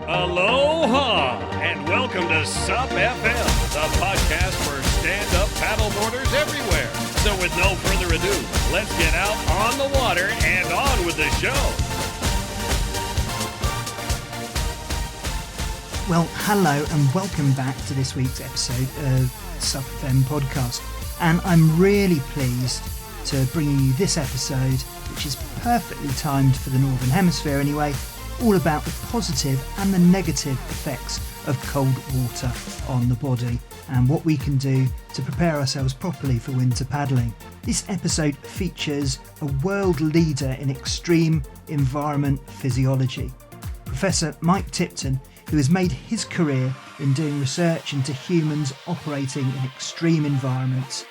Aloha, and welcome to Sup FM, the podcast for stand-up paddleboarders everywhere. So with no further ado, let's get out on the water and on with the show. Well, hello and welcome back to this week's episode of Sup FM podcast. And I'm really pleased to bring you this episode, which is perfectly timed for the Northern Hemisphere anyway, all about the positive and the negative effects of cold water on the body and what we can do to prepare ourselves properly for winter paddling. This episode features a world leader in extreme environment physiology, Professor Mike Tipton, who has made his career in doing research into humans operating in extreme environments.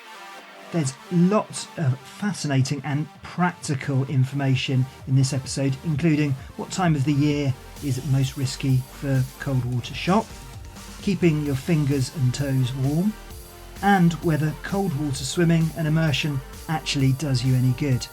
There's lots of fascinating and practical information in this episode, including what time of the year is most risky for cold water shock, keeping your fingers and toes warm, and whether cold water swimming and immersion actually does you any good.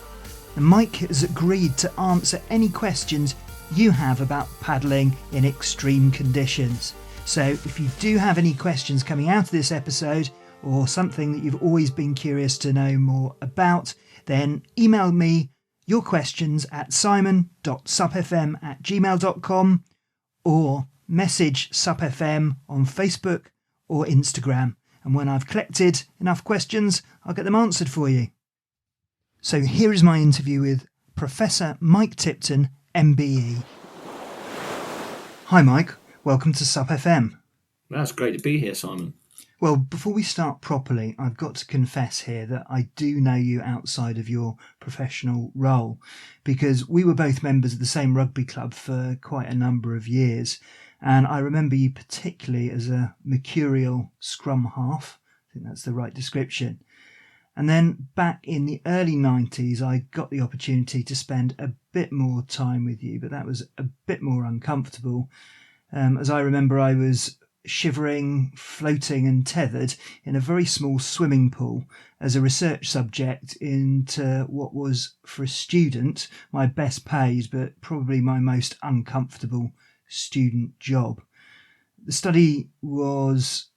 And Mike has agreed to answer any questions you have about paddling in extreme conditions. So if you do have any questions coming out of this episode, or something that you've always been curious to know more about, then email me your questions at simon.supfm@gmail.com or message SupFM on Facebook or Instagram. And when I've collected enough questions, I'll get them answered for you. So here is my interview with Professor Mike Tipton, MBE. Hi Mike, welcome to SupFM. That's great to be here, Simon. Well, before we start properly, I've got to confess here that I do know you outside of your professional role, because we were both members of the same rugby club for quite a number of years, and I remember you particularly as a mercurial scrum half. I think that's the right description. And then back in the early 90s, I got the opportunity to spend a bit more time with you, but that was a bit more uncomfortable. As I remember, I was shivering, floating and tethered in a very small swimming pool as a research subject into what was, for a student, my best paid but probably my most uncomfortable student job. The study was,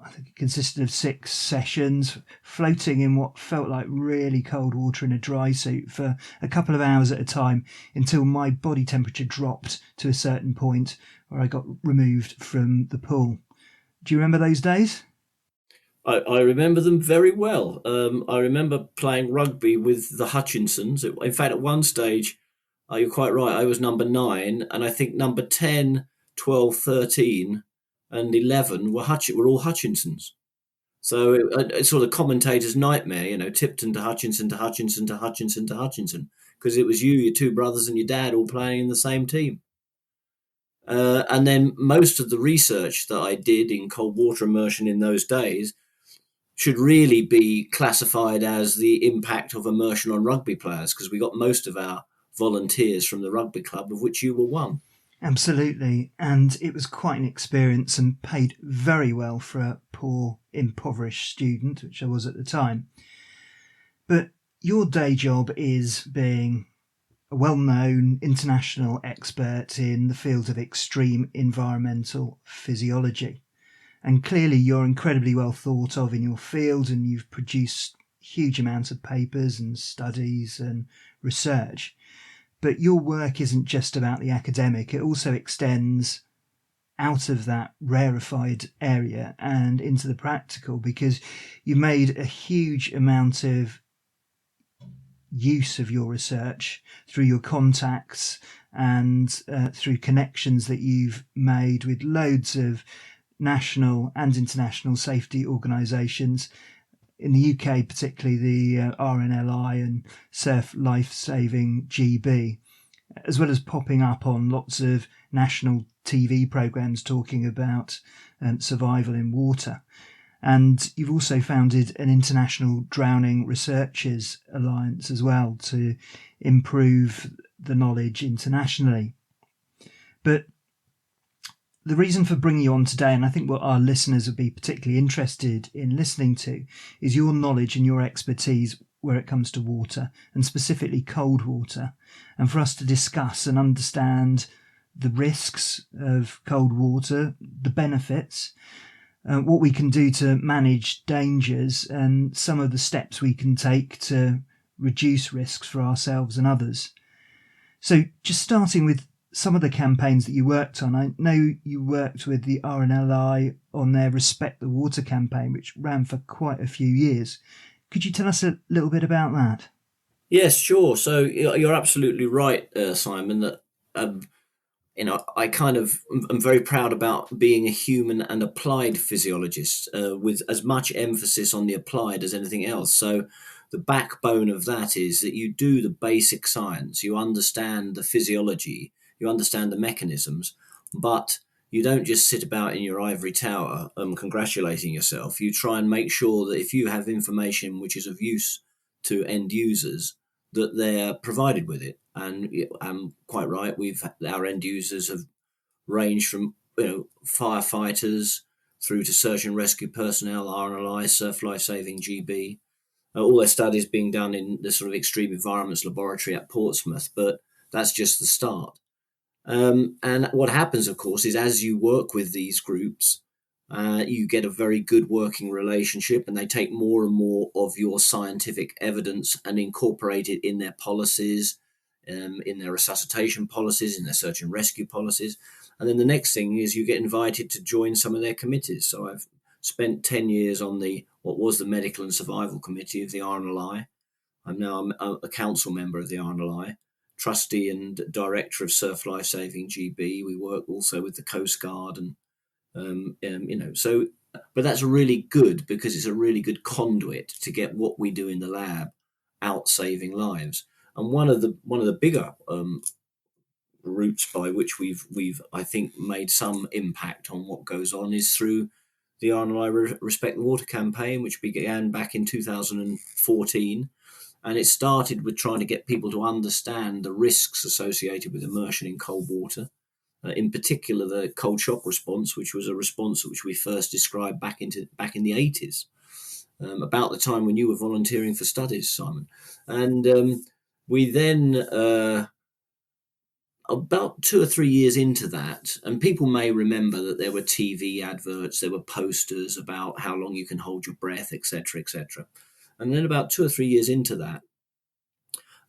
I think it consisted of 6 sessions, floating in what felt like really cold water in a dry suit for a couple of hours at a time until my body temperature dropped to a certain point where I got removed from the pool. Do you remember those days? I remember them very well. I remember playing rugby with the Hutchinsons. In fact, at one stage, you're quite right, I was number 9, and I think number 10, 12, 13 and 11 were all Hutchinsons. So it's sort of commentator's nightmare, Tipton to Hutchinson to Hutchinson to Hutchinson to Hutchinson, because it was you, your 2 brothers and your dad all playing in the same team. And then most of the research that I did in cold water immersion in those days should really be classified as the impact of immersion on rugby players, because we got most of our volunteers from the rugby club, of which you were one. Absolutely. And it was quite an experience and paid very well for a poor, impoverished student, which I was at the time. But your day job is being a well-known international expert in the field of extreme environmental physiology. And clearly you're incredibly well thought of in your field, and you've produced huge amounts of papers and studies and research. But your work isn't just about the academic, it also extends out of that rarefied area and into the practical, because you've made a huge amount of use of your research through your contacts and through connections that you've made with loads of national and international safety organisations. In the UK, particularly the RNLI and Surf Life Saving GB, as well as popping up on lots of national TV programmes talking about survival in water. And you've also founded an International Drowning Researchers Alliance as well to improve the knowledge internationally. But the reason for bringing you on today, and I think what our listeners would be particularly interested in listening to, is your knowledge and your expertise where it comes to water, and specifically cold water, and for us to discuss and understand the risks of cold water, the benefits, what we can do to manage dangers, and some of the steps we can take to reduce risks for ourselves and others. So just starting with some of the campaigns that you worked on, I know you worked with the RNLI on their Respect the Water campaign, which ran for quite a few years. Could you tell us a little bit about that? Yes, sure. So you're absolutely right, Simon, that I kind of am very proud about being a human and applied physiologist, with as much emphasis on the applied as anything else. So the backbone of that is that you do the basic science, you understand the physiology, you understand the mechanisms, but you don't just sit about in your ivory tower congratulating yourself. You try and make sure that if you have information which is of use to end users, that they're provided with it. And I'm quite right. Our end users have ranged from firefighters through to search and rescue personnel, RNLI, surf life saving GB. All their studies being done in the sort of extreme environments laboratory at Portsmouth, but that's just the start. And what happens, of course, is as you work with these groups, you get a very good working relationship, and they take more and more of your scientific evidence and incorporate it in their policies, in their resuscitation policies, in their search and rescue policies. And then the next thing is you get invited to join some of their committees. So I've spent 10 years on what was the Medical and Survival Committee of the RNLI. I'm now a council member of the RNLI, trustee and director of Surf Life Saving GB. We work also with the Coast Guard and but that's really good because it's a really good conduit to get what we do in the lab out saving lives. And one of the bigger routes by which we've I think made some impact on what goes on is through the RNLI Respect the Water campaign, which began back in 2014. And it started with trying to get people to understand the risks associated with immersion in cold water. In particular, the cold shock response, which was a response which we first described back in the 80s, about the time when you were volunteering for studies, Simon. And we then, about 2 or 3 years into that, and people may remember that there were TV adverts, there were posters about how long you can hold your breath, etc., etc. And then about 2 or 3 years into that,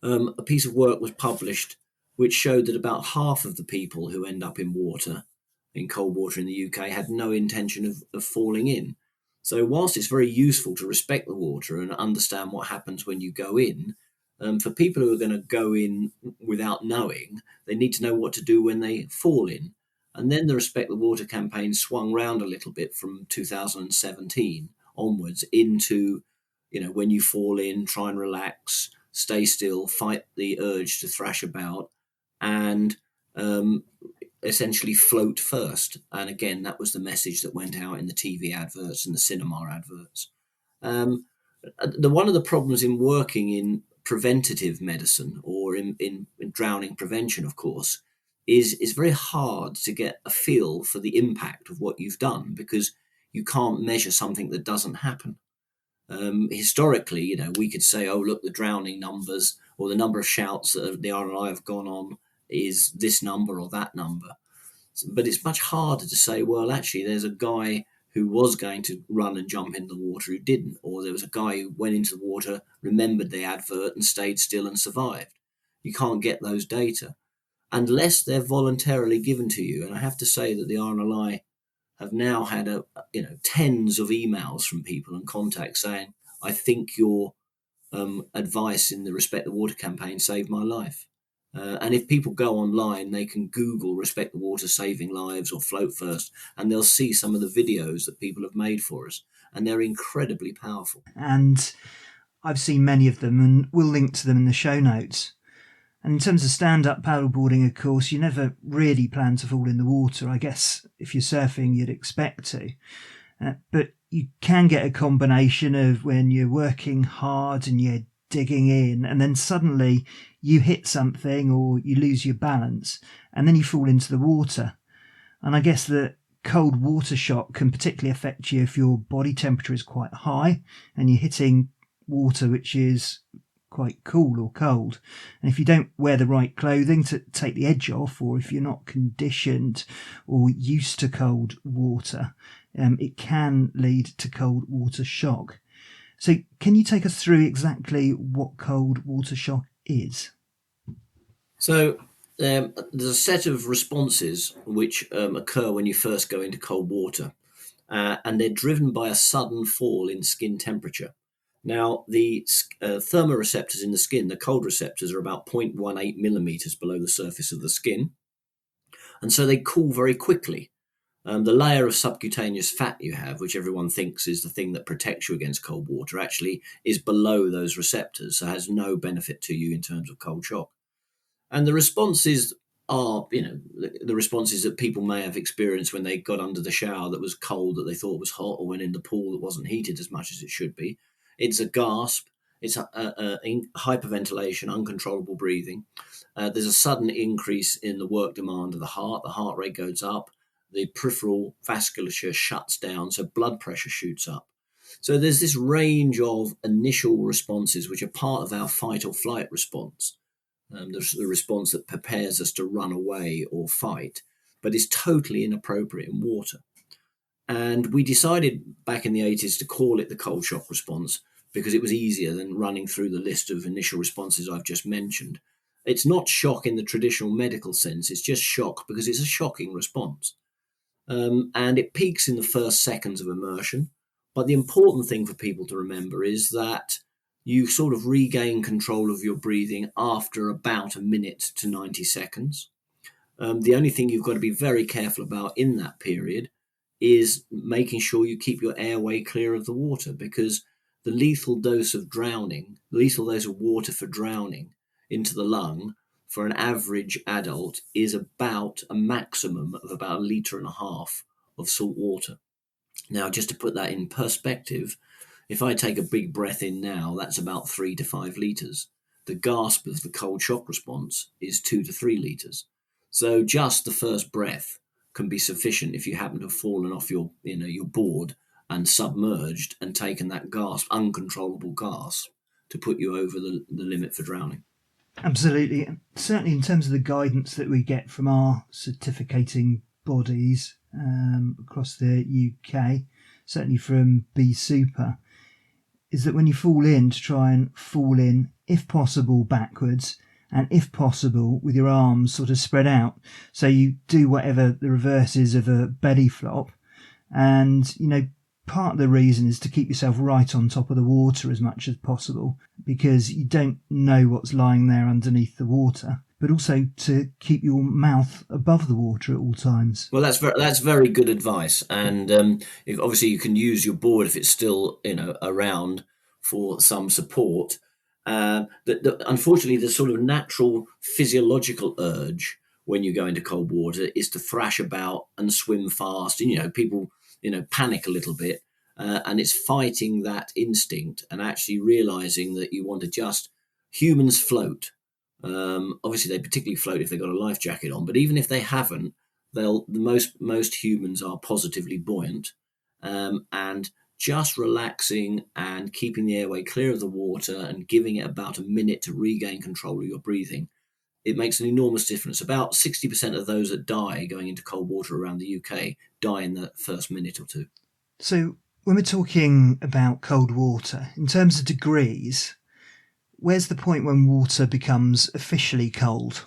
a piece of work was published which showed that about half of the people who end up in cold water in the UK, had no intention of falling in. So whilst it's very useful to respect the water and understand what happens when you go in, for people who are going to go in without knowing, they need to know what to do when they fall in. And then the Respect the Water campaign swung round a little bit from 2017 onwards into, when you fall in, try and relax, stay still, fight the urge to thrash about, and essentially float first. And again, that was the message that went out in the TV adverts and the cinema adverts. One of the problems in working in preventative medicine or in drowning prevention, of course, is it's very hard to get a feel for the impact of what you've done because you can't measure something that doesn't happen. Historically, we could say, oh, look, the drowning numbers or the number of shouts that the RNI have gone on is this number or that number. But it's much harder to say, well, actually, there's a guy who was going to run and jump into the water who didn't, or there was a guy who went into the water, remembered the advert and stayed still and survived. You can't get those data unless they're voluntarily given to you. And I have to say that the RNLI have now had tens of emails from people and contacts saying, I think your advice in the Respect the Water campaign saved my life. And if people go online, they can Google Respect the Water saving lives or Float First, and they'll see some of the videos that people have made for us. And they're incredibly powerful. And I've seen many of them, and we'll link to them in the show notes. And in terms of stand-up paddleboarding, of course, you never really plan to fall in the water. I guess if you're surfing, you'd expect to. But you can get a combination of when you're working hard and you're digging in, and then suddenly you hit something or you lose your balance, and then you fall into the water. And I guess the cold water shock can particularly affect you if your body temperature is quite high and you're hitting water which is quite cool or cold. And if you don't wear the right clothing to take the edge off, or if you're not conditioned or used to cold water, it can lead to cold water shock. So can you take us through exactly what cold water shock is? So there's a set of responses which occur when you first go into cold water, and they're driven by a sudden fall in skin temperature. Now, the thermoreceptors in the skin, the cold receptors, are about 0.18 millimeters below the surface of the skin, and so they cool very quickly. The layer of subcutaneous fat you have, which everyone thinks is the thing that protects you against cold water, actually is below those receptors, so has no benefit to you in terms of cold shock. And the responses are, the responses that people may have experienced when they got under the shower that was cold, that they thought was hot, or went in the pool that wasn't heated as much as it should be. It's a gasp, it's a hyperventilation, uncontrollable breathing. There's a sudden increase in the work demand of the heart rate goes up, the peripheral vasculature shuts down, so blood pressure shoots up. So there's this range of initial responses which are part of our fight or flight response. The response that prepares us to run away or fight, but is totally inappropriate in water. And we decided back in the 80s to call it the cold shock response because it was easier than running through the list of initial responses I've just mentioned. It's not shock in the traditional medical sense, it's just shock because it's a shocking response. And it peaks in the first seconds of immersion. But the important thing for people to remember is that you sort of regain control of your breathing after about a minute to 90 seconds. The only thing you've got to be very careful about in that period is making sure you keep your airway clear of the water, because the lethal dose of water for drowning into the lung for an average adult is about a maximum of about 1.5 litres of salt water. Now, just to put that in perspective, if I take a big breath in now, that's about 3 to 5 litres. The gasp of the cold shock response is 2 to 3 litres. So just the first breath can be sufficient if you happen to have fallen off your board and submerged and taken that gasp, uncontrollable gasp, to put you over the limit for drowning. Absolutely. Certainly in terms of the guidance that we get from our certificating bodies across the UK, certainly from B Super, is that when you fall in, to try and fall in, if possible, backwards, and if possible, with your arms sort of spread out. So you do whatever the reverse is of a belly flop. And, part of the reason is to keep yourself right on top of the water as much as possible, because you don't know what's lying there underneath the water, but also to keep your mouth above the water at all times. Well, that's very good advice. And obviously you can use your board if it's still around for some support. Unfortunately, the sort of natural physiological urge when you go into cold water is to thrash about and swim fast. And, people panic a little bit, and it's fighting that instinct and actually realizing that you want to just humans float. Obviously, they particularly float if they've got a life jacket on, but even if they haven't, most humans are positively buoyant, and just relaxing and keeping the airway clear of the water and giving it about a minute to regain control of your breathing. It makes an enormous difference. About 60% of those that die going into cold water around the UK die in the first minute or two. So when we're talking about cold water, in terms of degrees, where's the point when water becomes officially cold?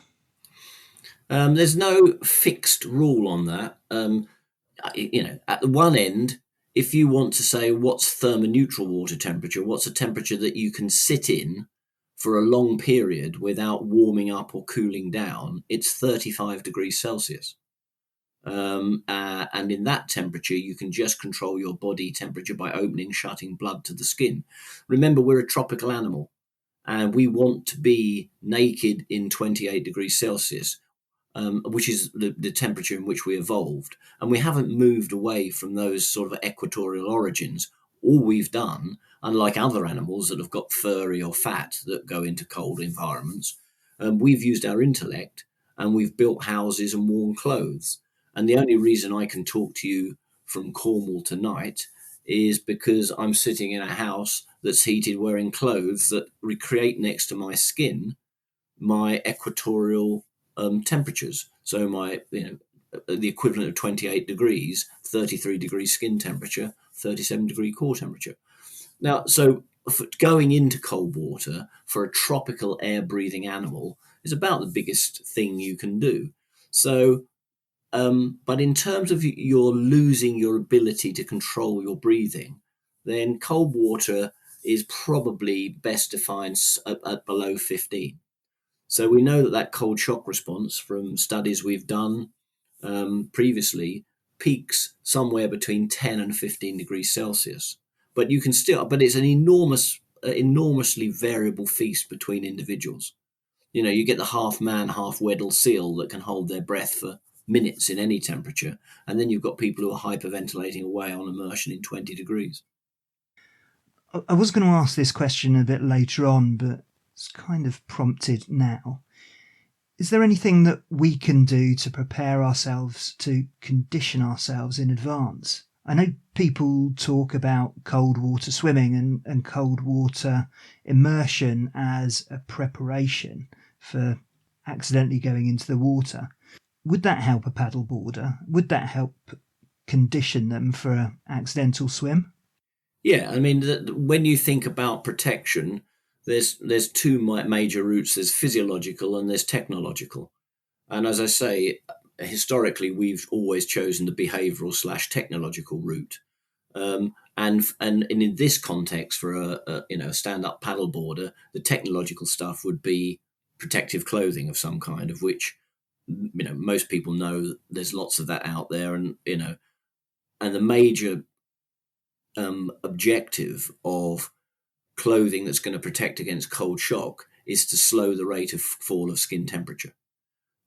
There's no fixed rule on that. At the one end, if you want to say what's thermoneutral water temperature, what's a temperature that you can sit in for a long period without warming up or cooling down, it's 35 degrees Celsius. And in that temperature, you can just control your body temperature by opening, shutting blood to the skin. Remember, we're a tropical animal, and we want to be naked in 28 degrees Celsius, which is the temperature in which we evolved. And we haven't moved away from those sort of equatorial origins. All we've done, unlike other animals that have got furry or fat that go into cold environments, we've used our intellect and we've built houses and worn clothes. And the only reason I can talk to you from Cornwall tonight is because I'm sitting in a house that's heated wearing clothes that recreate next to my skin my equatorial temperatures. So the equivalent of 28 degrees, 33 degrees skin temperature, 37 degree core temperature. Now, so going into cold water for a tropical air breathing animal is about the biggest thing you can do. So, but in terms of you're losing your ability to control your breathing, then cold water is probably best defined at below 15. So we know that cold shock response from studies we've done previously peaks somewhere between 10 and 15 degrees Celsius. But it's an enormously variable feast between individuals. You get the half man, half Weddell seal that can hold their breath for minutes in any temperature. And then you've got people who are hyperventilating away on immersion in 20 degrees. I was going to ask this question a bit later on, but it's kind of prompted now. Is there anything that we can do to prepare ourselves, to condition ourselves in advance? I know people talk about cold water swimming and cold water immersion as a preparation for accidentally going into the water. Would that help a paddleboarder? Would that help condition them for an accidental swim? Yeah, I mean, when you think about protection, there's two major routes. There's physiological and there's technological. And as I say, historically, we've always chosen the behavioural / technological route. And in this context, for a stand-up paddleboarder, the technological stuff would be protective clothing of some kind, of which most people know there's lots of that out there, and the major objective of clothing that's going to protect against cold shock is to slow the rate of fall of skin temperature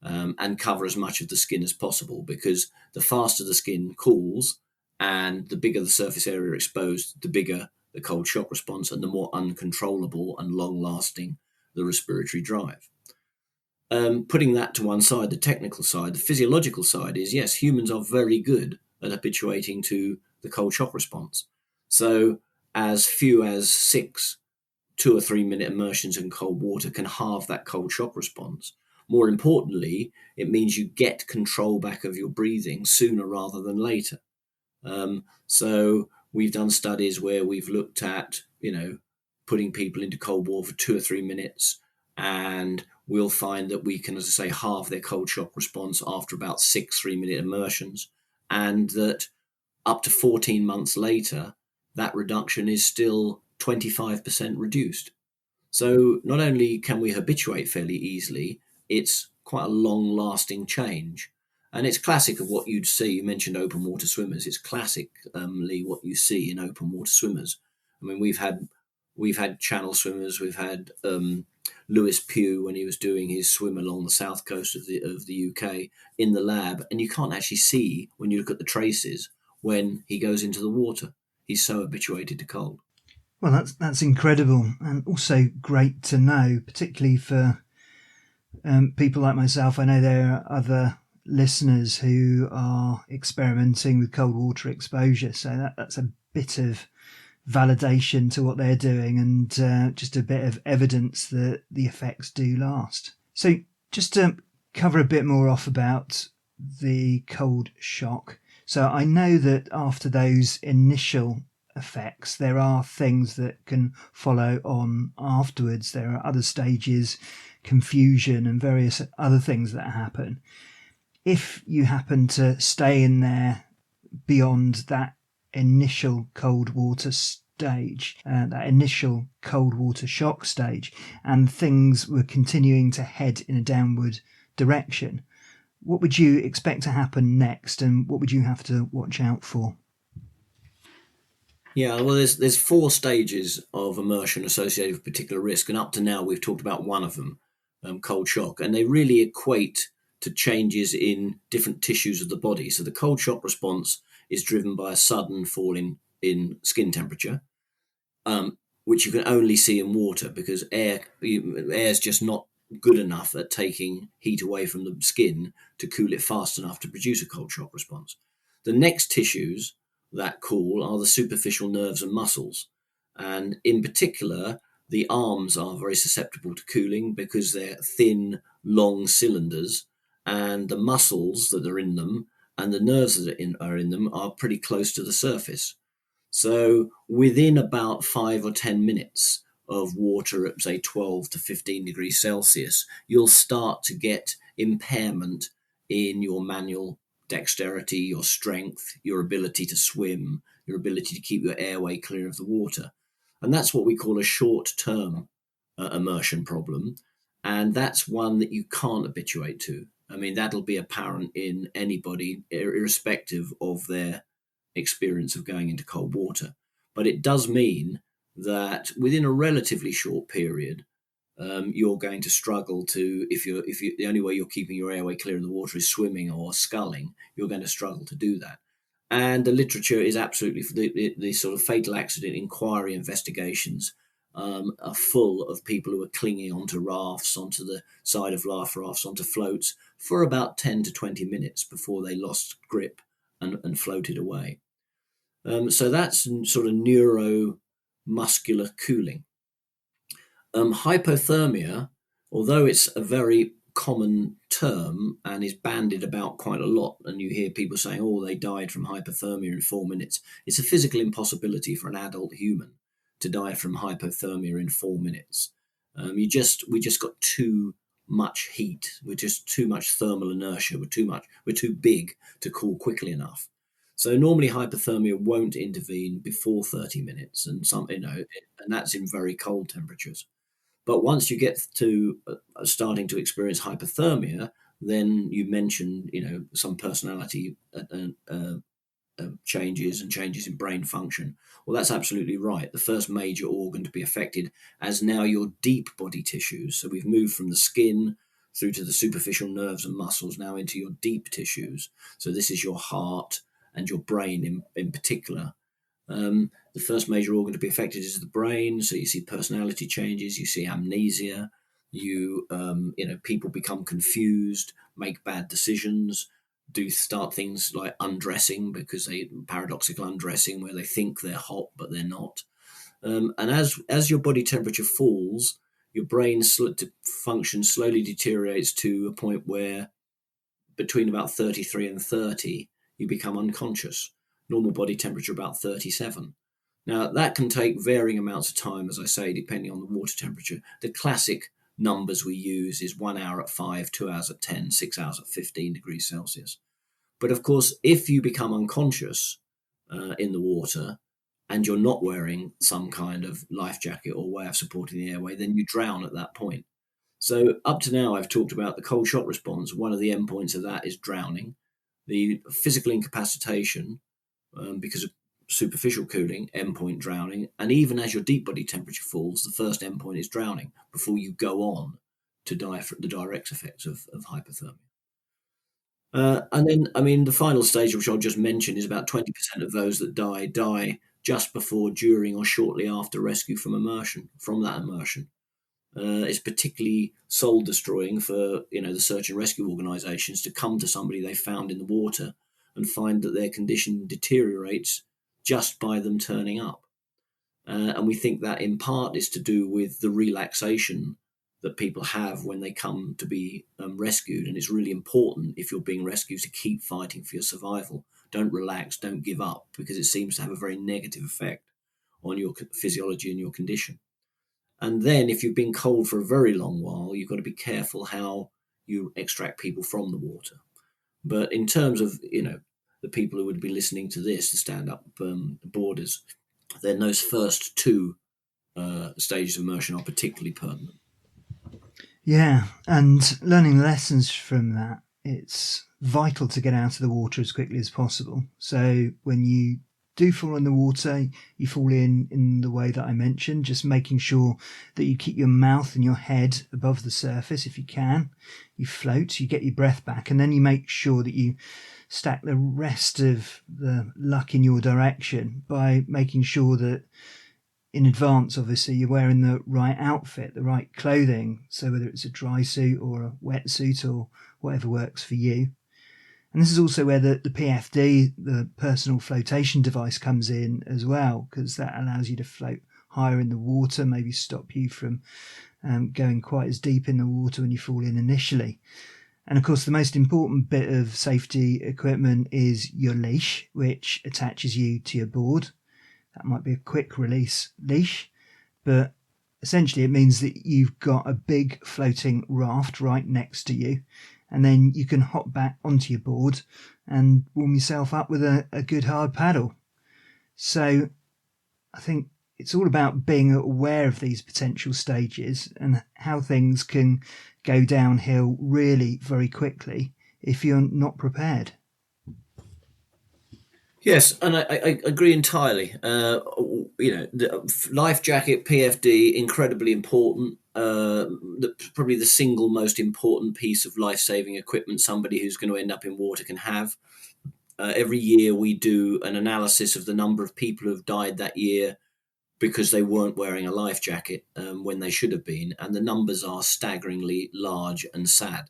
and cover as much of the skin as possible, because the faster the skin cools and the bigger the surface area exposed, the bigger the cold shock response and the more uncontrollable and long-lasting the respiratory drive. Putting that to one side, the technical side, the physiological side is, yes, humans are very good at habituating to the cold shock response. So as few as 6 2 or 3 minute immersions in cold water can halve that cold shock response. More importantly, it means you get control back of your breathing sooner rather than later. So we've done studies where we've looked at, putting people into cold water for 2 or 3 minutes, and we'll find that we can, as I say, halve their cold shock response after about 6 3-minute immersions, and that up to 14 months later, that reduction is still 25% reduced. So not only can we habituate fairly easily, it's quite a long-lasting change. And it's classic of what you'd see. You mentioned open water swimmers. It's classically what you see in open water swimmers. I mean, we've had channel swimmers. We've had Lewis Pugh when he was doing his swim along the south coast of the UK in the lab, and you can't actually see when you look at the traces when he goes into the water. He's so habituated to cold. Well, that's incredible, and also great to know, particularly for people like myself. I know there are other listeners who are experimenting with cold water exposure, so that's a bit of validation to what they're doing, and just a bit of evidence that the effects do last. So just to cover a bit more off about the cold shock. So I know that after those initial effects, there are things that can follow on afterwards. There are other stages, confusion and various other things that happen. If you happen to stay in there beyond that initial cold water stage, that initial cold water shock stage, and things were continuing to head in a downward direction, what would you expect to happen next, and what would you have to watch out for? Yeah, well, there's 4 stages of immersion associated with particular risk, and up to now we've talked about one of them, cold shock, and they really equate to changes in different tissues of the body. So the cold shock response is driven by a sudden fall in skin temperature, which you can only see in water because air is just not good enough at taking heat away from the skin to cool it fast enough to produce a cold shock response. The next tissues that cool are the superficial nerves and muscles. And in particular, the arms are very susceptible to cooling because they're thin, long cylinders, and the muscles that are in them and the nerves that are in them are pretty close to the surface. So within about 5 or 10 minutes of water at, say, 12 to 15 degrees Celsius, you'll start to get impairment in your manual dexterity, your strength, your ability to swim, your ability to keep your airway clear of the water. And that's what we call a short-term immersion problem. And that's one that you can't habituate to. I mean, that'll be apparent in anybody, irrespective of their experience of going into cold water. But it does mean that within a relatively short period, you're going to struggle to, if you the only way you're keeping your airway clear of the water is swimming or sculling, you're going to struggle to do that. And the literature is absolutely, the sort of fatal accident inquiry investigations are full of people who are clinging onto rafts, onto the side of life rafts, onto floats for about 10 to 20 minutes before they lost grip and floated away. So that's sort of neuromuscular cooling. Hypothermia, although it's a very common term and is bandied about quite a lot, and you hear people saying, oh, they died from hypothermia in 4 minutes. It's a physical impossibility for an adult human to die from hypothermia in 4 minutes. We just got too much heat. We're just too much thermal inertia. We're too big to cool quickly enough. So normally hypothermia won't intervene before 30 minutes, and that's in very cold temperatures. But once you get to starting to experience hypothermia, then you mentioned, some personality changes and changes in brain function. Well, that's absolutely right. The first major organ to be affected as now your deep body tissues. So we've moved from the skin through to the superficial nerves and muscles, now into your deep tissues. So this is your heart and your brain in particular. The first major organ to be affected is the brain. So you see personality changes, you see amnesia, people become confused, make bad decisions, do start things like undressing, because paradoxical undressing, where they think they're hot but they're not. And as your body temperature falls, your brain function slowly deteriorates to a point where between about 33 and 30, you become unconscious. Normal body temperature about 37. Now, that can take varying amounts of time, as I say, depending on the water temperature. The classic numbers we use is 1 hour at 5, 2 hours at 10, 6 hours at 15 degrees Celsius. But of course, if you become unconscious in the water and you're not wearing some kind of life jacket or way of supporting the airway, then you drown at that point. So up to now, I've talked about the cold shock response. One of the endpoints of that is drowning. The physical incapacitation, because of superficial cooling, endpoint drowning. And even as your deep body temperature falls, the first endpoint is drowning before you go on to die from the direct effects of hypothermia. And then, the final stage, which I'll just mention, is about 20% of those that die just before, during, or shortly after rescue from that immersion. It's particularly soul destroying for the search and rescue organisations to come to somebody they found in the water and find that their condition deteriorates just by them turning up. And we think that in part is to do with the relaxation that people have when they come to be rescued. And it's really important, if you're being rescued, to keep fighting for your survival. Don't relax, don't give up, because it seems to have a very negative effect on your physiology and your condition. And then if you've been cold for a very long while, you've got to be careful how you extract people from the water. But in terms of, the people who would be listening to this, the stand-up boarders, then those first two stages of immersion are particularly pertinent. Yeah, and learning lessons from that, it's vital to get out of the water as quickly as possible. So when you do fall in the water, you fall in the way that I mentioned, just making sure that you keep your mouth and your head above the surface if you can. You float, you get your breath back, and then you make sure that you stack the rest of the luck in your direction by making sure that in advance, obviously, you're wearing the right outfit, the right clothing. So whether it's a dry suit or a wetsuit or whatever works for you. And this is also where the PFD, the personal flotation device, comes in as well, because that allows you to float higher in the water, maybe stop you from going quite as deep in the water when you fall in initially. And of course, the most important bit of safety equipment is your leash, which attaches you to your board. That might be a quick release leash, but essentially it means that you've got a big floating raft right next to you, and then you can hop back onto your board and warm yourself up with a good hard paddle. So I think it's all about being aware of these potential stages and how things can go downhill really very quickly if you're not prepared. Yes, and I agree entirely. The life jacket, PFD, incredibly important. Probably the single most important piece of life-saving equipment somebody who's going to end up in water can have. Every year we do an analysis of the number of people who've died that year because they weren't wearing a life jacket when they should have been, and the numbers are staggeringly large and sad.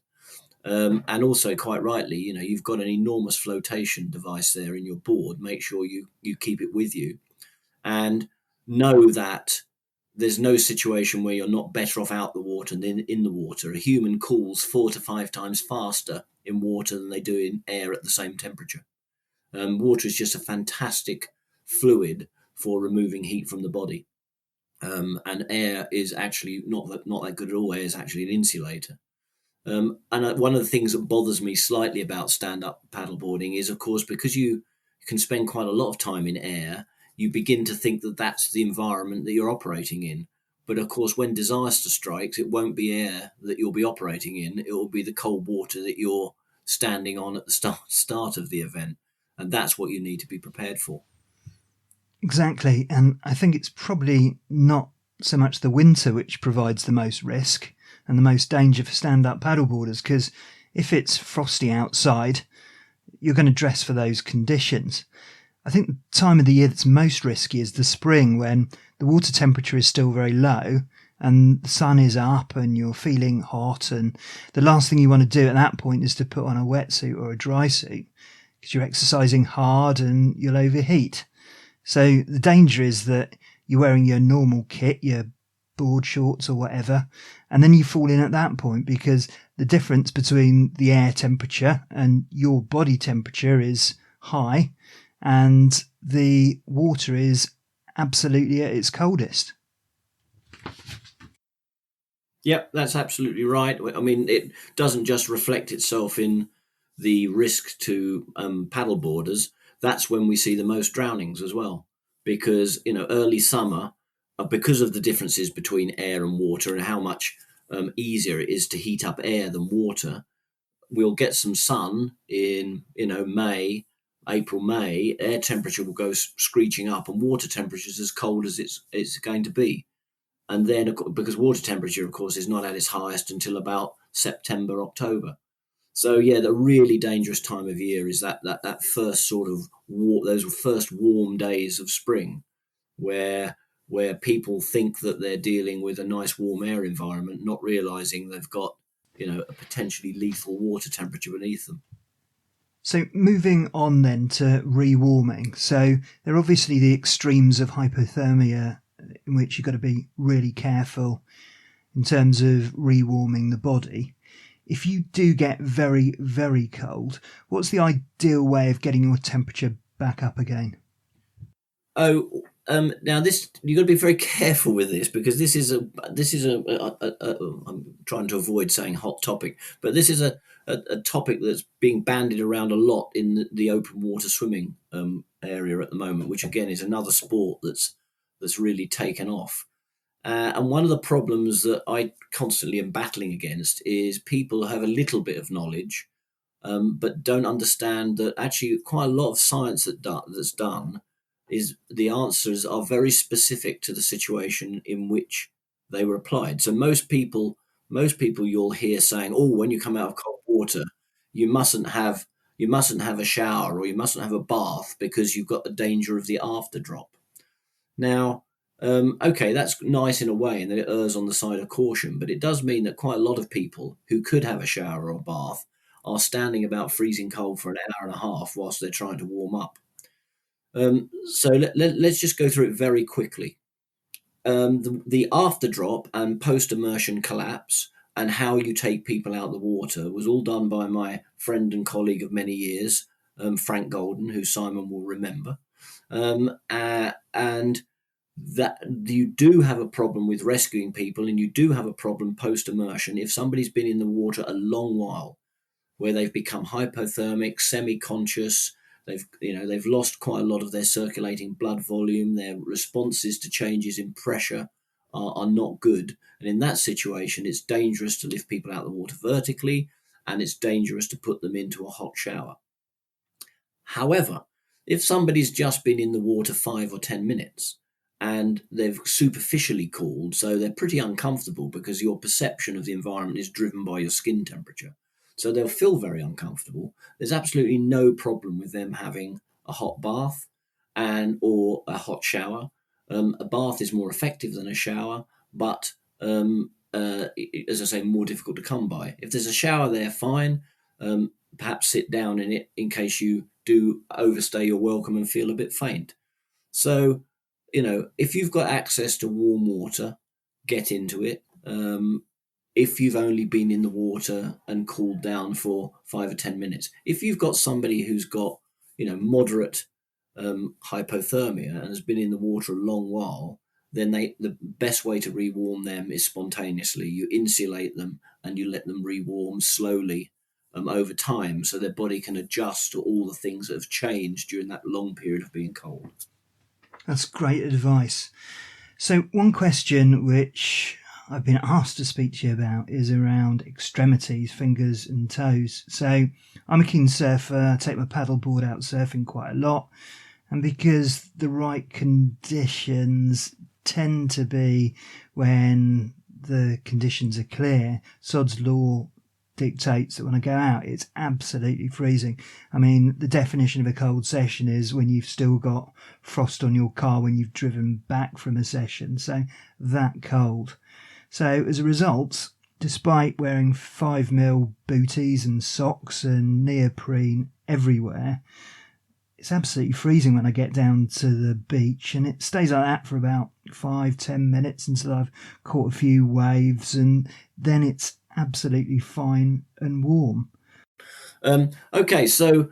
And also, quite rightly, you've got an enormous flotation device there in your board. Make sure you keep it with you, and know that there's no situation where you're not better off out the water than in the water. A human cools 4 to 5 times faster in water than they do in air at the same temperature. Water is just a fantastic fluid for removing heat from the body. And air is actually not that good at all. Air is actually an insulator. And one of the things that bothers me slightly about stand-up paddleboarding is, of course, because you can spend quite a lot of time in air, you begin to think that that's the environment that you're operating in. But of course, when disaster strikes, it won't be air that you'll be operating in. It will be the cold water that you're standing on at the start of the event. And that's what you need to be prepared for. Exactly. And I think it's probably not so much the winter which provides the most risk and the most danger for stand-up paddleboarders, because if it's frosty outside, you're going to dress for those conditions. I think the time of the year that's most risky is the spring, when the water temperature is still very low and the sun is up and you're feeling hot, and the last thing you want to do at that point is to put on a wetsuit or a dry suit, because you're exercising hard and you'll overheat. So the danger is that you're wearing your normal kit, your board shorts or whatever, and then you fall in at that point, because the difference between the air temperature and your body temperature is high, and the water is absolutely at its coldest. Yep, that's absolutely right. I mean, it doesn't just reflect itself in the risk to paddleboarders. That's when we see the most drownings as well, because early summer, because of the differences between air and water and how much easier it is to heat up air than water, we'll get some sun in May, April, May. Air temperature will go screeching up, and water temperature is as cold as it's going to be. And then, because water temperature, of course, is not at its highest until about September, October. So yeah, the really dangerous time of year is that first sort of those first warm days of spring, where people think that they're dealing with a nice warm air environment, not realizing they've got a potentially lethal water temperature beneath them. So moving on then to rewarming. So there are obviously the extremes of hypothermia, in which you've got to be really careful in terms of rewarming the body. If you do get very, very cold, what's the ideal way of getting your temperature back up again? Now this, you've got to be very careful with this, because this is a I'm trying to avoid saying hot topic, but this is a topic that's being bandied around a lot in the open water swimming area at the moment, which again is another sport that's really taken off. And one of the problems that I constantly am battling against is people have a little bit of knowledge, but don't understand that actually quite a lot of science that's done is the answers are very specific to the situation in which they were applied. So most people you'll hear saying, "Oh, when you come out of cold water, you mustn't have a shower or you mustn't have a bath because you've got the danger of the after drop." Now, okay, that's nice in a way, and that it errs on the side of caution, but it does mean that quite a lot of people who could have a shower or bath are standing about freezing cold for an hour and a half whilst they're trying to warm up. So let's just go through it very quickly. The after drop and post immersion collapse and how you take people out of the water was all done by my friend and colleague of many years, Frank Golden, who Simon will remember. And that you do have a problem with rescuing people, and you do have a problem post immersion if somebody's been in the water a long while, where they've become hypothermic, semi-conscious. They've lost quite a lot of their circulating blood volume. Their responses to changes in pressure are not good. And in that situation, it's dangerous to lift people out of the water vertically, and it's dangerous to put them into a hot shower. However, if somebody's just been in the water 5 or 10 minutes and they've superficially cooled, so they're pretty uncomfortable because your perception of the environment is driven by your skin temperature, so they'll feel very uncomfortable. There's absolutely no problem with them having a hot bath or a hot shower. A bath is more effective than a shower, but as I say, more difficult to come by. If there's a shower there, fine. Perhaps sit down in it in case you do overstay your welcome and feel a bit faint. So, if you've got access to warm water, get into it. If you've only been in the water and cooled down for 5 or 10 minutes. If you've got somebody who's got, moderate hypothermia and has been in the water a long while, then the best way to rewarm them is spontaneously. You insulate them and you let them rewarm slowly over time, so their body can adjust to all the things that have changed during that long period of being cold. That's great advice. So one question which I've been asked to speak to you about is around extremities, fingers and toes. So I'm a keen surfer, I take my paddleboard out surfing quite a lot, and because the right conditions tend to be when the conditions are clear, Sod's Law dictates that when I go out, it's absolutely freezing. I mean, the definition of a cold session is when you've still got frost on your car when you've driven back from a session. So that cold. So as a result, despite wearing 5mm booties and socks and neoprene everywhere, it's absolutely freezing when I get down to the beach, and it stays like that for about 5-10 minutes until I've caught a few waves, and then it's absolutely fine and warm. Okay, so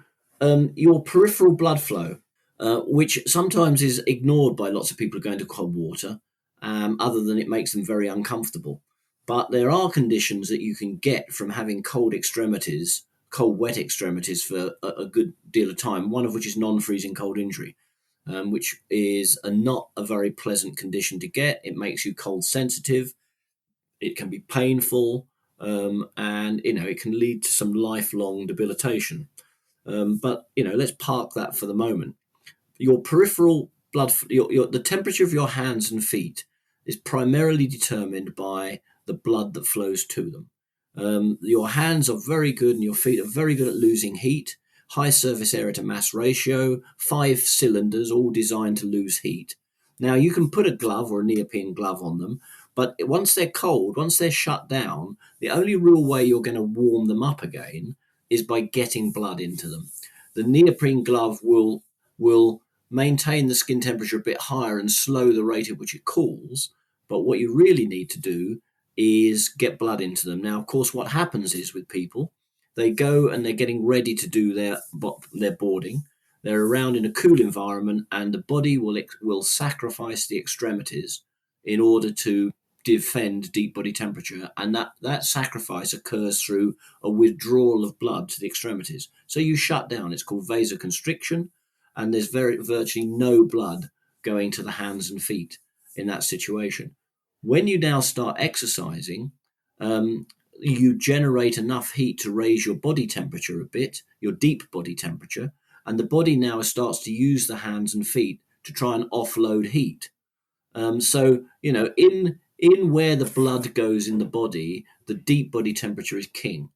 your peripheral blood flow, which sometimes is ignored by lots of people going to cold water, other than it makes them very uncomfortable. But there are conditions that you can get from having cold, wet extremities for a good deal of time, one of which is non-freezing cold injury, which is not a very pleasant condition to get. It makes you cold sensitive. It can be painful. And it can lead to some lifelong debilitation. But let's park that for the moment. Your peripheral blood, the temperature of your hands and feet is primarily determined by the blood that flows to them. Your hands are very good and your feet are very good at losing heat. High surface area to mass ratio, 5 cylinders, all designed to lose heat. Now you can put a glove or a neoprene glove on them, but once they're cold, once they're shut down, the only real way you're going to warm them up again is by getting blood into them. The neoprene glove will maintain the skin temperature a bit higher and slow the rate at which it cools. But what you really need to do is get blood into them. Now, of course, what happens is with people, they go and they're getting ready to do their boarding. They're around in a cool environment, and the body will sacrifice the extremities in order to defend deep body temperature, and that sacrifice occurs through a withdrawal of blood to the extremities. So you shut down. It's called vasoconstriction, and there's virtually no blood going to the hands and feet in that situation. When you now start exercising, you generate enough heat to raise your body temperature a bit, your deep body temperature, and the body now starts to use the hands and feet to try and offload heat. So in where the blood goes in the body, the deep body temperature is king.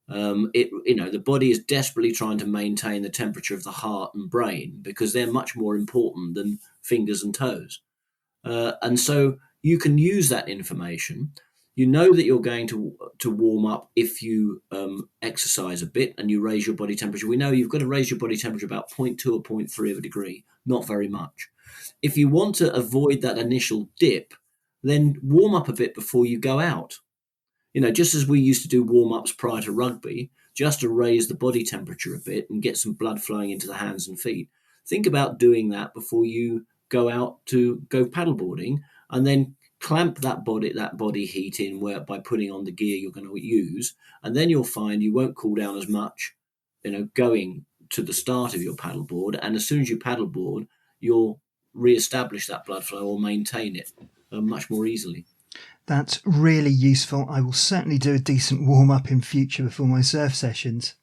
The body is desperately trying to maintain the temperature of the heart and brain because they're much more important than fingers and toes. And so you can use that information. You know that you're going to warm up if you exercise a bit and you raise your body temperature. We know you've got to raise your body temperature about 0.2 or 0.3 of a degree, not very much. If you want to avoid that initial dip, then warm up a bit before you go out. Just as we used to do warm-ups prior to rugby, just to raise the body temperature a bit and get some blood flowing into the hands and feet. Think about doing that before you go out to go paddleboarding, and then clamp that body heat in by putting on the gear you're going to use, and then you'll find you won't cool down as much, going to the start of your paddleboard. And as soon as you paddleboard, you'll re-establish that blood flow or maintain it much more easily. That's really useful. I will certainly do a decent warm-up in future before my surf sessions.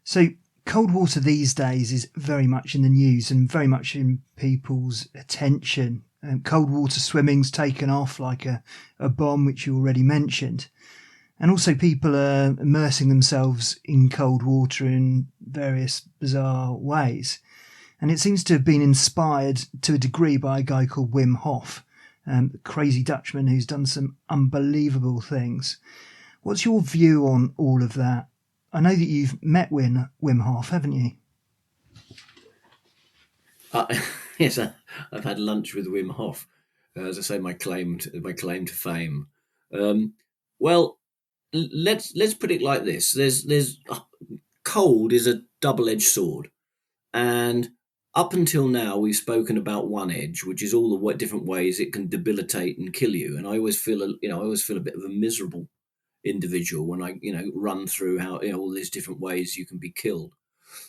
So cold water these days is very much in the news and very much in people's attention. Cold water swimming's taken off like a bomb, which you already mentioned. And also people are immersing themselves in cold water in various bizarre ways. And it seems to have been inspired to a degree by a guy called Wim Hof, the crazy Dutchman who's done some unbelievable things. What's your view on all of that? I know that you've met Wim Hof, haven't you? Yes, I've had lunch with Wim Hof. As I say, my claim to fame. Well, let's put it like this: there's cold is a double-edged sword, and up until now we've spoken about one edge, which is all the different ways it can debilitate and kill you. And I always feel a bit of a miserable individual when I run through how all these different ways you can be killed.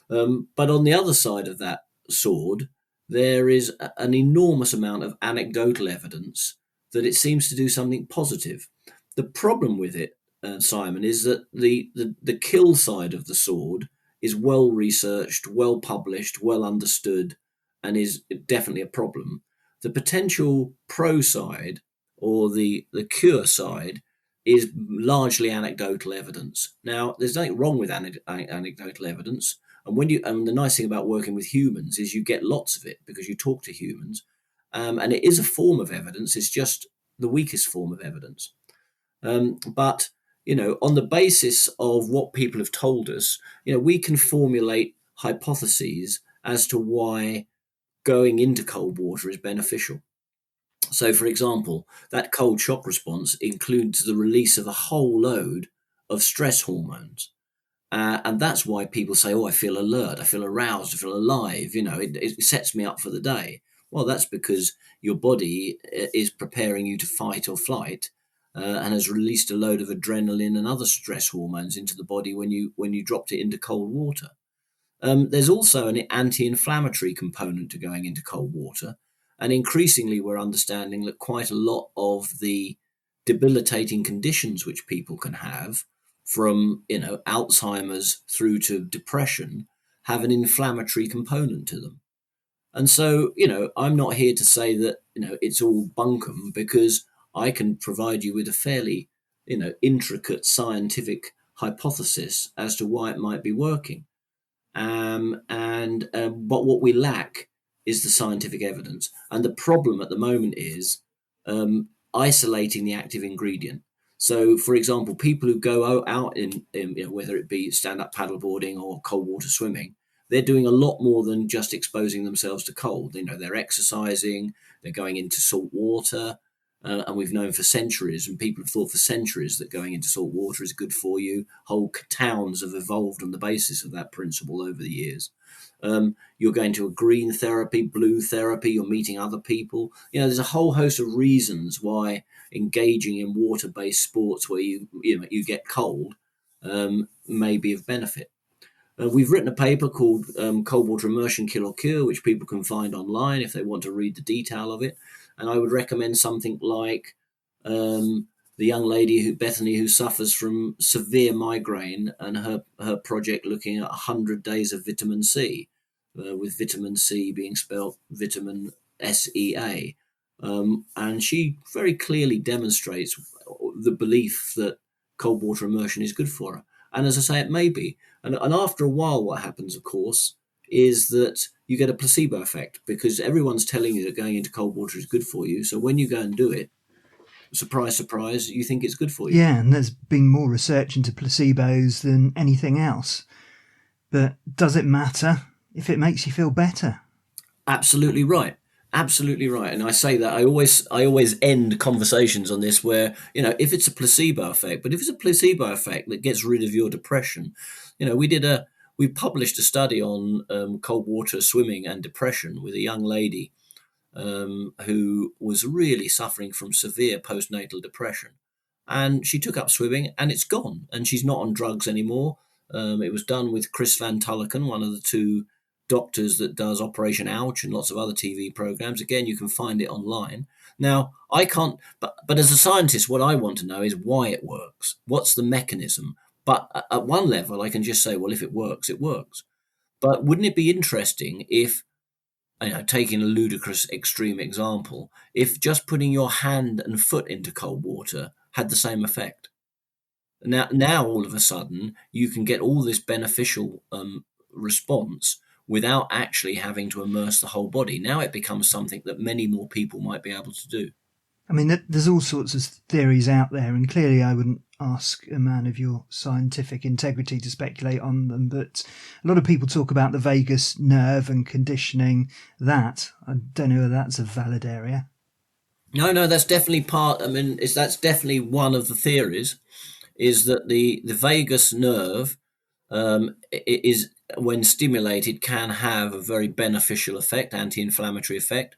But on the other side of that sword, there is an enormous amount of anecdotal evidence that it seems to do something positive. The problem with it, Simon, is that the kill side of the sword is well researched, well published, well understood, and is definitely a problem. The potential pro side, or the cure side, is largely anecdotal evidence. Now, there's nothing wrong with anecdotal evidence. And the nice thing about working with humans is you get lots of it because you talk to humans, and it is a form of evidence. It's just the weakest form of evidence. But on the basis of what people have told us, we can formulate hypotheses as to why going into cold water is beneficial. So, for example, that cold shock response includes the release of a whole load of stress hormones. And that's why people say, I feel alert, I feel aroused, I feel alive, it sets me up for the day. Well, that's because your body is preparing you to fight or flight, and has released a load of adrenaline and other stress hormones into the body when you dropped it into cold water. There's also an anti-inflammatory component to going into cold water. And increasingly, we're understanding that quite a lot of the debilitating conditions which people can have, from Alzheimer's through to depression, have an inflammatory component to them. And so, I'm not here to say that it's all bunkum, because I can provide you with a fairly intricate scientific hypothesis as to why it might be working. But what we lack is the scientific evidence. And the problem at the moment is isolating the active ingredient. So, for example, people who go out in whether it be stand-up paddleboarding or cold water swimming, they're doing a lot more than just exposing themselves to cold. They're exercising, they're going into salt water, and we've known for centuries, and people have thought for centuries, that going into salt water is good for you. Whole towns have evolved on the basis of that principle over the years. You're going to a green therapy, blue therapy, you're meeting other people. There's a whole host of reasons why engaging in water-based sports where you get cold may be of benefit. We've written a paper called Cold Water Immersion Kill or Cure, which people can find online if they want to read the detail of it. And I would recommend something like the young lady, Bethany, who suffers from severe migraine, and her project looking at 100 days of vitamin C, with vitamin C being spelled vitamin SEA. And she very clearly demonstrates the belief that cold water immersion is good for her. And as I say, it may be. And after a while, what happens, of course, is that you get a placebo effect, because everyone's telling you that going into cold water is good for you. So when you go and do it, surprise, surprise, you think it's good for you. Yeah, and there's been more research into placebos than anything else. But does it matter if it makes you feel better? Absolutely right. Absolutely right. And I say that I always end conversations on this where, if it's a placebo effect, but if it's a placebo effect that gets rid of your depression, we published a study on cold water swimming and depression with a young lady who was really suffering from severe postnatal depression. And she took up swimming and it's gone. And she's not on drugs anymore. It was done with Chris Van Tullochen, one of the two doctors that does Operation Ouch and lots of other TV programs. Again, you can find it online. Now, I can't, but as a scientist, what I want to know is why it works. What's the mechanism? But at one level, I can just say, well, if it works, it works. But wouldn't it be interesting if, taking a ludicrous extreme example, if just putting your hand and foot into cold water had the same effect? Now all of a sudden, you can get all this beneficial response without actually having to immerse the whole body. Now it becomes something that many more people might be able to do. I mean, there's all sorts of theories out there, and clearly I wouldn't ask a man of your scientific integrity to speculate on them, but a lot of people talk about the vagus nerve and conditioning that. I don't know whether that's a valid area. No, that's definitely that's definitely one of the theories, is that the vagus nerve is, when stimulated, can have a very beneficial effect, anti-inflammatory effect.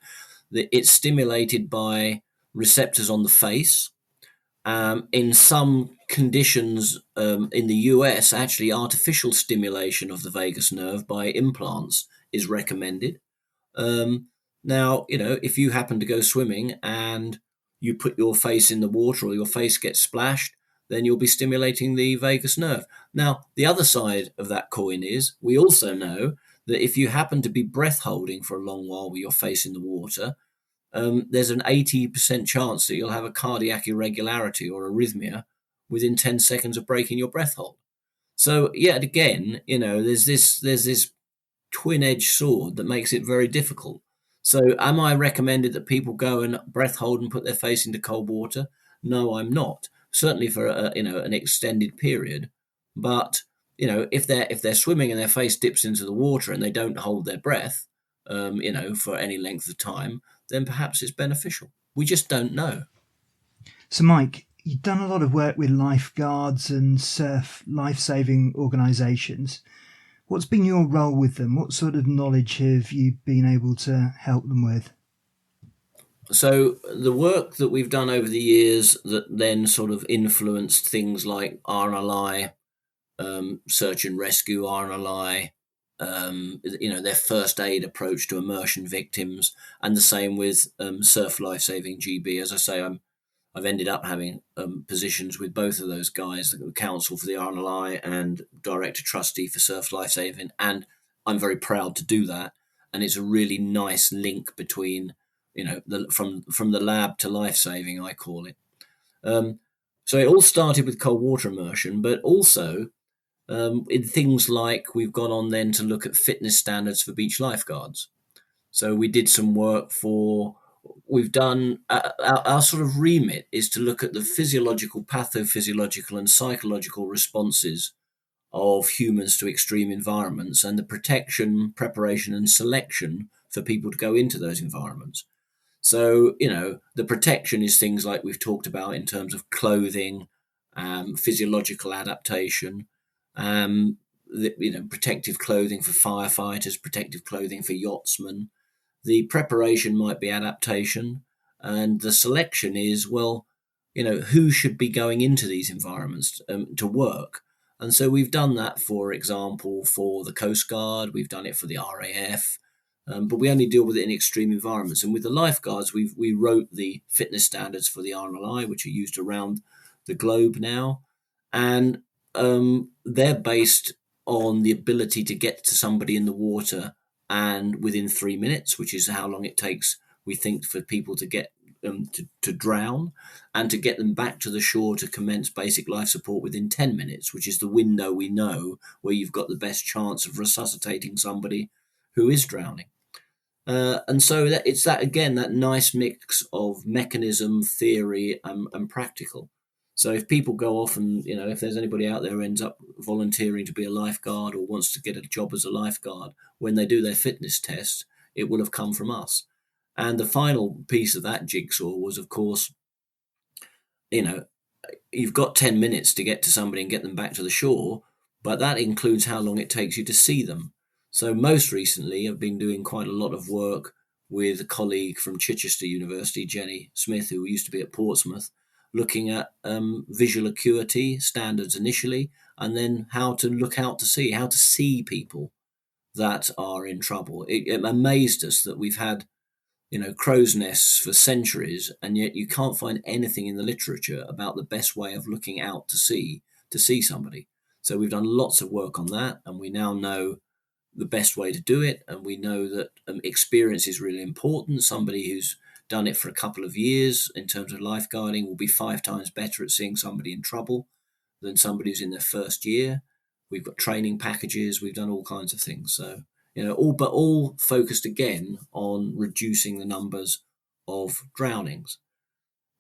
It's stimulated by receptors on the face. In some conditions in the US, actually artificial stimulation of the vagus nerve by implants is recommended. Now, if you happen to go swimming and you put your face in the water or your face gets splashed, then you'll be stimulating the vagus nerve. Now, the other side of that coin is we also know that if you happen to be breath holding for a long while with your face in the water, there's an 80% chance that you'll have a cardiac irregularity or arrhythmia within 10 seconds of breaking your breath hold. So yet again, there's this twin-edged sword that makes it very difficult. So am I recommended that people go and breath hold and put their face into cold water? No, I'm not. Certainly for an extended period. But if they're swimming and their face dips into the water and they don't hold their breath, for any length of time, then perhaps it's beneficial. We just don't know. So, Mike, you've done a lot of work with lifeguards and surf life-saving organisations. What's been your role with them? What sort of knowledge have you been able to help them with? So the work that we've done over the years that then sort of influenced things like RNLI, search and rescue RNLI, their first aid approach to immersion victims, and the same with Surf Lifesaving GB. As I say, I've ended up having positions with both of those guys, the counsel for the RNLI and director trustee for Surf Lifesaving, and I'm very proud to do that. And it's a really nice link between, from the lab to lifesaving, I call it. So it all started with cold water immersion, but also in things like we've gone on then to look at fitness standards for beach lifeguards. So we did some work we've done, our sort of remit is to look at the physiological, pathophysiological and psychological responses of humans to extreme environments and the protection, preparation and selection for people to go into those environments. So, the protection is things like we've talked about in terms of clothing, physiological adaptation, protective clothing for firefighters, protective clothing for yachtsmen. The preparation might be adaptation, and the selection is, who should be going into these environments to work. And so we've done that, for example, for the Coast Guard, we've done it for the RAF, but we only deal with it in extreme environments. And with the lifeguards, we wrote the fitness standards for the RNLI, which are used around the globe now. And they're based on the ability to get to somebody in the water and within 3 minutes, which is how long it takes, we think, for people to get to drown, and to get them back to the shore to commence basic life support within 10 minutes, which is the window we know where you've got the best chance of resuscitating somebody who is drowning. And so it's that, again, that nice mix of mechanism, theory, and practical. So if people go off and, if there's anybody out there who ends up volunteering to be a lifeguard or wants to get a job as a lifeguard, when they do their fitness test, it will have come from us. And the final piece of that jigsaw was, of course, you've got 10 minutes to get to somebody and get them back to the shore, but that includes how long it takes you to see them. So most recently, I've been doing quite a lot of work with a colleague from Chichester University, Jenny Smith, who used to be at Portsmouth, looking at visual acuity standards initially, and then how to look out to sea, how to see people that are in trouble. It amazed us that we've had, crow's nests for centuries, and yet you can't find anything in the literature about the best way of looking out to see somebody. So we've done lots of work on that, and we now know the best way to do it, and we know that experience is really important. Somebody who's done it for a couple of years in terms of lifeguarding will be 5 times better at seeing somebody in trouble than somebody who's in their first year. We've got training packages, we've done all kinds of things. So, all focused again on reducing the numbers of drownings.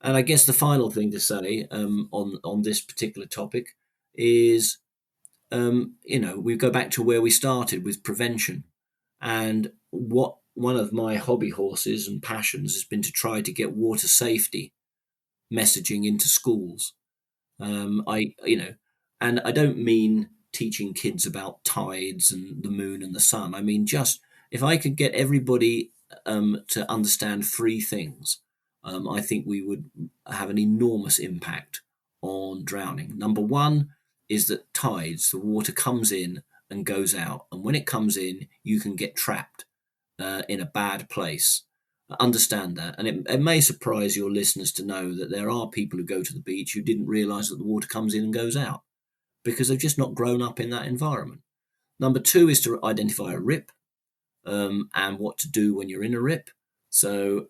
And I guess the final thing to say on this particular topic is, we go back to where we started with prevention. And one of my hobby horses and passions has been to try to get water safety messaging into schools. And I don't mean teaching kids about tides and the moon and the sun. I mean, just if I could get everybody to understand 3 things, I think we would have an enormous impact on drowning. Number 1 is that tides, the water comes in and goes out. And when it comes in, you can get trapped in a bad place. Understand that. And it may surprise your listeners to know that there are people who go to the beach who didn't realise that the water comes in and goes out because they've just not grown up in that environment. Number 2 is to identify a rip and what to do when you're in a rip. So,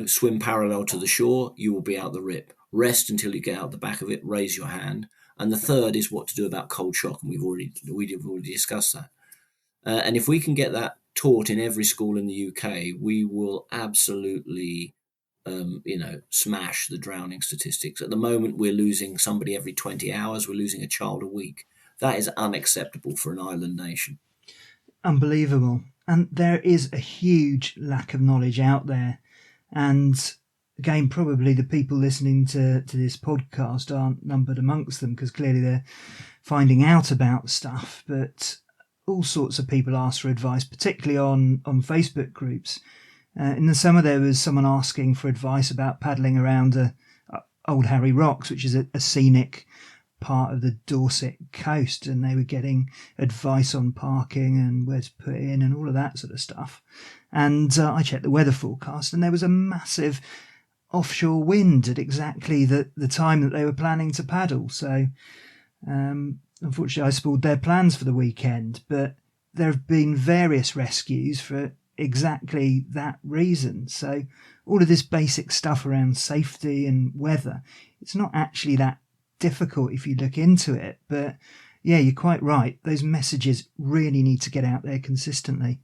swim parallel to the shore, you will be out the rip. Rest until you get out the back of it, raise your hand. And the 3rd is what to do about cold shock, and we've already discussed that. And if we can get that taught in every school in the UK, we will absolutely, smash the drowning statistics. At the moment, we're losing somebody every 20 hours. We're losing a child a week. That is unacceptable for an island nation. Unbelievable. And there is a huge lack of knowledge out there. And again, probably the people listening to this podcast aren't numbered amongst them because clearly they're finding out about stuff. But all sorts of people ask for advice, particularly on Facebook groups. In the summer, there was someone asking for advice about paddling around Old Harry Rocks, which is a scenic part of the Dorset coast, and they were getting advice on parking and where to put in and all of that sort of stuff. And I checked the weather forecast, and there was a massive offshore wind at exactly the time that they were planning to paddle. So unfortunately, I spoiled their plans for the weekend, but there have been various rescues for exactly that reason. So all of this basic stuff around safety and weather, it's not actually that difficult if you look into it. But yeah, you're quite right. Those messages really need to get out there consistently.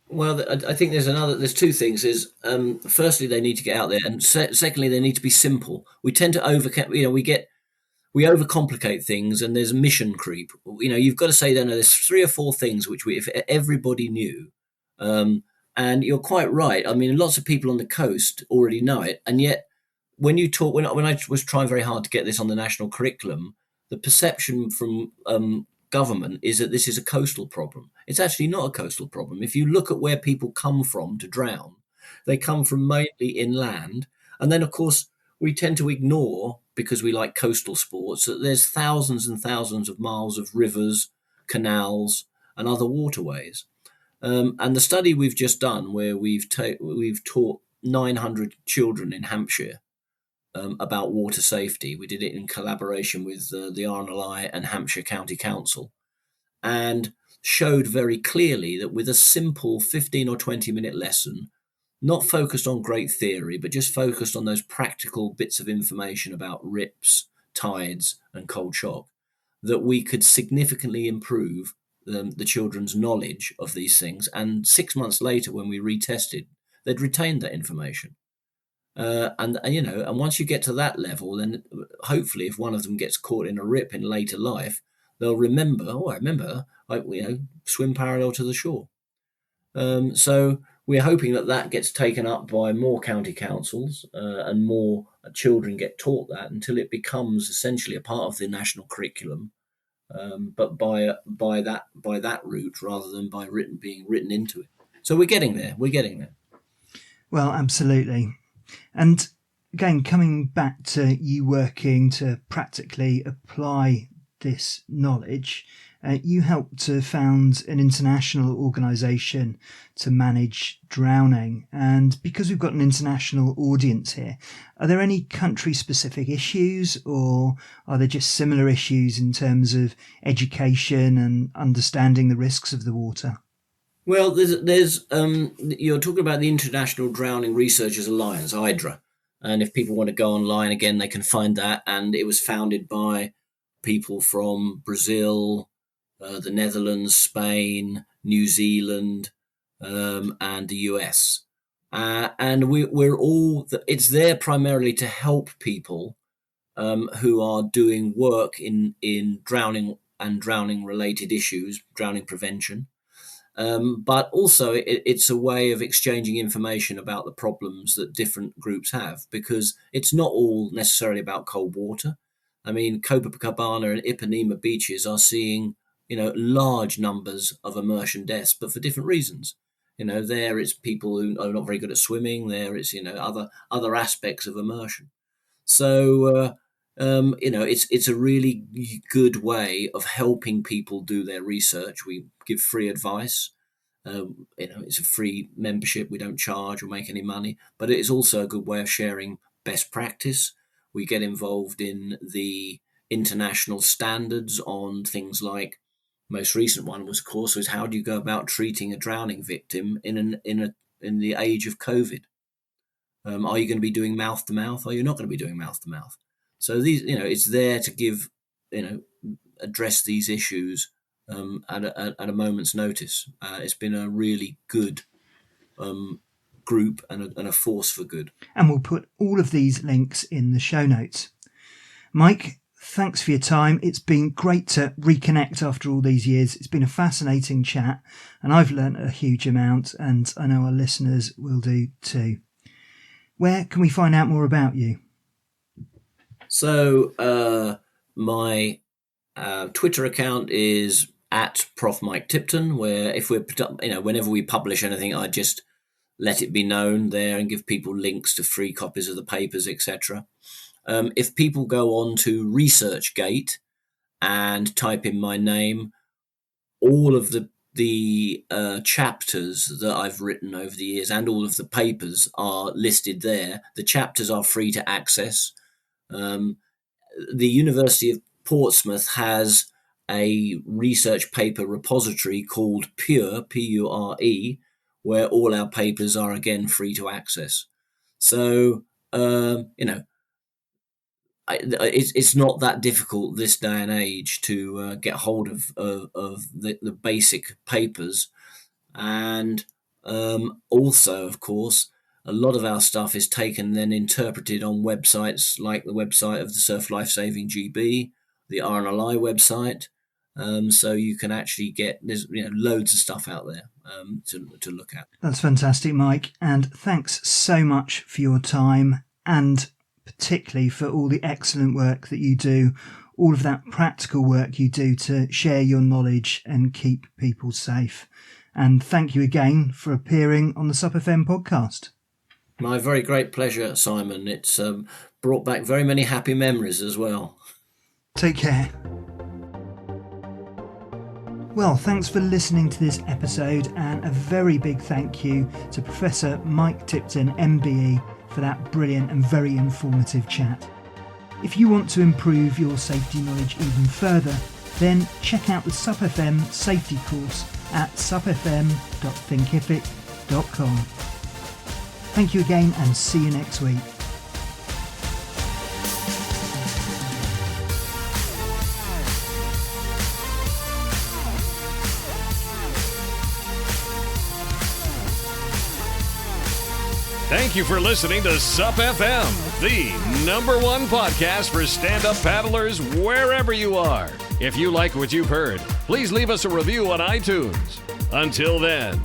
Well, I think there's 2 things. Is firstly, they need to get out there, and secondly, they need to be simple. We tend to we overcomplicate things, and there's mission creep. You've got to say, there's 3 or 4 things which if everybody knew, and you're quite right. I mean, lots of people on the coast already know it, and yet when you talk, when I was trying very hard to get this on the national curriculum, the perception from government is that this is a coastal problem. It's actually not a coastal problem. If you look at where people come from to drown, they come from mainly inland, and then of course we tend to ignore, because we like coastal sports, that there's thousands and thousands of miles of rivers, canals, and other waterways. And the study we've just done, where we've taught 900 children in Hampshire about water safety. We did it in collaboration with the RNLI and Hampshire County Council, and showed very clearly that with a simple 15 or 20-minute lesson, not focused on great theory, but just focused on those practical bits of information about rips, tides, and cold shock, that we could significantly improve the children's knowledge of these things. And 6 months later, when we retested, they'd retained that information. And once you get to that level, then hopefully, if one of them gets caught in a rip in later life, they'll remember. Oh, I remember. Swim parallel to the shore. So we're hoping that gets taken up by more county councils and more children get taught that until it becomes essentially a part of the national curriculum, but by that route rather than by being written into it. So we're getting there. Well, absolutely. And again, coming back to you working to practically apply this knowledge, you helped to found an international organisation to manage drowning. And because we've got an international audience here, are there any country-specific issues, or are there just similar issues in terms of education and understanding the risks of the water? Well, there's you're talking about the International Drowning Researchers Alliance, IDRA, and if people want to go online again, they can find that. And it was founded by people from Brazil, the Netherlands, Spain, New Zealand, and the US. And we're all. It's there primarily to help people who are doing work in drowning and drowning-related issues, drowning prevention. But also it's a way of exchanging information about the problems that different groups have, because it's not all necessarily about cold water. I mean, Copacabana and Ipanema beaches are seeing, large numbers of immersion deaths, but for different reasons. There it's people who are not very good at swimming. There it's, other aspects of immersion. So, it's a really good way of helping people do their research. We give free advice. It's a free membership. We don't charge or make any money, but it is also a good way of sharing best practice. We get involved in the international standards on things like, most recent one was how do you go about treating a drowning victim in the age of COVID? Are you going to be doing mouth to mouth? Or are you not going to be doing mouth to mouth? So these, it's there to give, address these issues at a moment's notice. It's been a really good group and a force for good. And we'll put all of these links in the show notes. Mike, thanks for your time. It's been great to reconnect after all these years. It's been a fascinating chat, and I've learnt a huge amount, and I know our listeners will do too. Where can we find out more about you? So my Twitter account is at Prof Mike Tipton, where if we're, whenever we publish anything, I just let it be known there and give people links to free copies of the papers, etc. If people go on to ResearchGate and type in my name, all of the chapters that I've written over the years and all of the papers are listed there. The chapters are free to access. The University of Portsmouth has a research paper repository called Pure, Pure, where all our papers are again free to access. So, it's not that difficult this day and age to get hold of the basic papers. And also, of course, a lot of our stuff is taken and then interpreted on websites like the website of the Surf Life Saving GB, the RNLI website. So you can actually there's loads of stuff out there to look at. That's fantastic, Mike. And thanks so much for your time, and particularly for all the excellent work that you do, all of that practical work you do to share your knowledge and keep people safe. And thank you again for appearing on the SUP FM podcast. My very great pleasure, Simon. It's brought back very many happy memories as well. Take care. Well, thanks for listening to this episode, and a very big thank you to Professor Mike Tipton, MBE, for that brilliant and very informative chat. If you want to improve your safety knowledge even further, then check out the SUP FM safety course at supfm.thinkific.com. Thank you again, and see you next week. Thank you for listening to SUP FM, the #1 podcast for stand-up paddlers wherever you are. If you like what you've heard, please leave us a review on iTunes. Until then,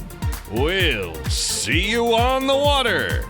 we'll see you on the water.